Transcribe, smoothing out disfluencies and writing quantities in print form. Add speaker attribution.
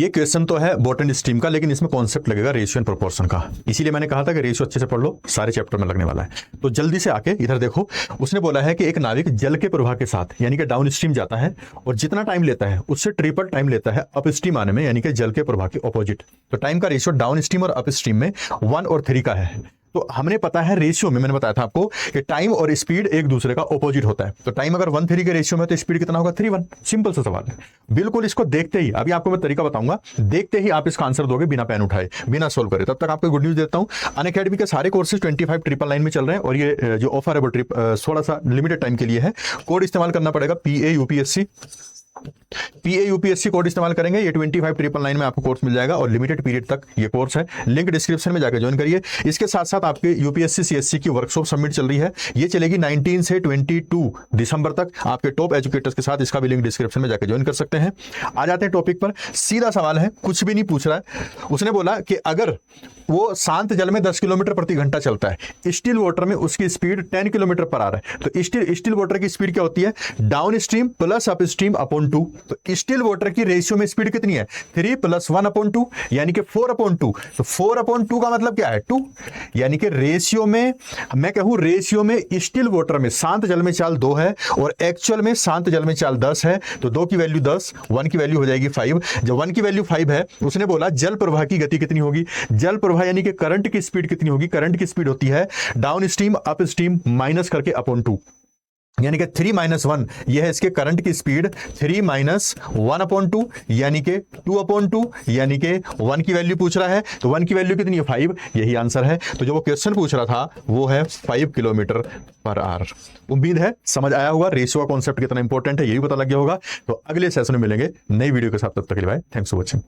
Speaker 1: ये क्वेश्चन तो है बॉटनी स्ट्रीम का, लेकिन इसमें कॉन्सेप्ट लगेगा रेशियो एंड प्रोपोर्शन का, इसीलिए मैंने कहा था कि रेशियो अच्छे से पढ़ लो, सारे चैप्टर में लगने वाला है। तो जल्दी से आके इधर देखो, उसने बोला है कि एक नाविक जल के प्रवाह के साथ यानी कि डाउन स्ट्रीम जाता है और जितना टाइम लेता है उससे ट्रिपल टाइम लेता है अप स्ट्रीम आने में, यानी कि जल के प्रवाह के ऑपोजिट। तो टाइम का रेशियो डाउन स्ट्रीम और अप स्ट्रीम में 1 और 3 का है। तो हमने पता है रेशियो में, मैंने बताया था आपको कि टाइम और स्पीड एक दूसरे का ऑपोजिट होता है। तो टाइम अगर 1:3 के रेशियो में तो स्पीड कितना होगा 3:1। सिंपल सा सवाल है, बिल्कुल इसको देखते ही, अभी आपको मैं तरीका बताऊंगा, देखते ही आप इसका आंसर दोगे बिना पेन उठाए, बिना सोल्व करे। तब तक आपको गुड न्यूज देता हूं, अनअकैडमी के सारे कोर्सेज 25,999 में चल रहे हैं और ये जो ऑफर है वो थोड़ा सा लिमिटेड टाइम के लिए है। कोड इस्तेमाल करना पड़ेगा PAUPSC कोड इस्तेमाल करेंगे, ये 25,999 में आपको कोर्स मिल जाएगा और लिमिटेड पीरियड तक ये कोर्स है। लिंक डिस्क्रिप्शन में जाकर ज्वाइन करिए। इसके साथ साथ आपके यूपीएससी CSC की वर्कशॉप सबमिट चल रही है, ये चलेगी 19 से 22 दिसंबर तक आपके टॉप एजुकेटर्स के साथ। इसका भी लिंक डिस्क्रिप्शन में जाकर ज्वाइन कर सकते हैं। आ जाते हैं टॉपिक पर, सीधा सवाल है, कुछ भी नहीं पूछ रहा है। उसने बोला कि अगर वो शांत जल में 10 किलोमीटर प्रति घंटा चलता है, स्टिल वाटर में उसकी स्पीड 10 किलोमीटर पर आवर है, तो स्टिल वाटर की स्पीड क्या होती है, down stream plus up stream upon 2। तो स्टिल वाटर की रेशियो में स्पीड कितनी है, 3 + 1/2 यानी कि 4/2। तो 4/2 का मतलब क्या है 2, यानी कि रेशियो में, मैं कहूं रेशियो में स्टिल वाटर में शांत जल में चाल 2 है और एक्चुअल में शांत जल में चाल 10 है। तो 2 की वैल्यू 10, 1 की वैल्यू हो जाएगी 5। जब 1 की वैल्यू 5 है, उसने बोला जल प्रवाह की गति कितनी होगी, जल प्रवाह यानी कि करंट की स्पीड कितनी होगी, करंट की स्पीड होती है down stream up stream minus करके अपॉन 2, यानी कि 3 - 1, यह है इसके करंट की स्पीड, 3 - 1/2 यानी कि 2/2, यानी कि 1 की वैल्यू पूछ रहा है, तो 1 की वैल्यू कितनी है 5, यही आंसर है। तो जो वो क्वेश्चन पूछ रहा था वो है 5 किलोमीटर पर आवर। उम्मीद है समझ आया होगा, रेशियो का कॉन्सेप्ट कितना इंपॉर्टेंट है ये भी पता लग गया होगा। तो अगले सेशन में मिलेंगे नई वीडियो के साथ, तब तक के लिए बाय, थैंक्स फॉर वॉचिंग।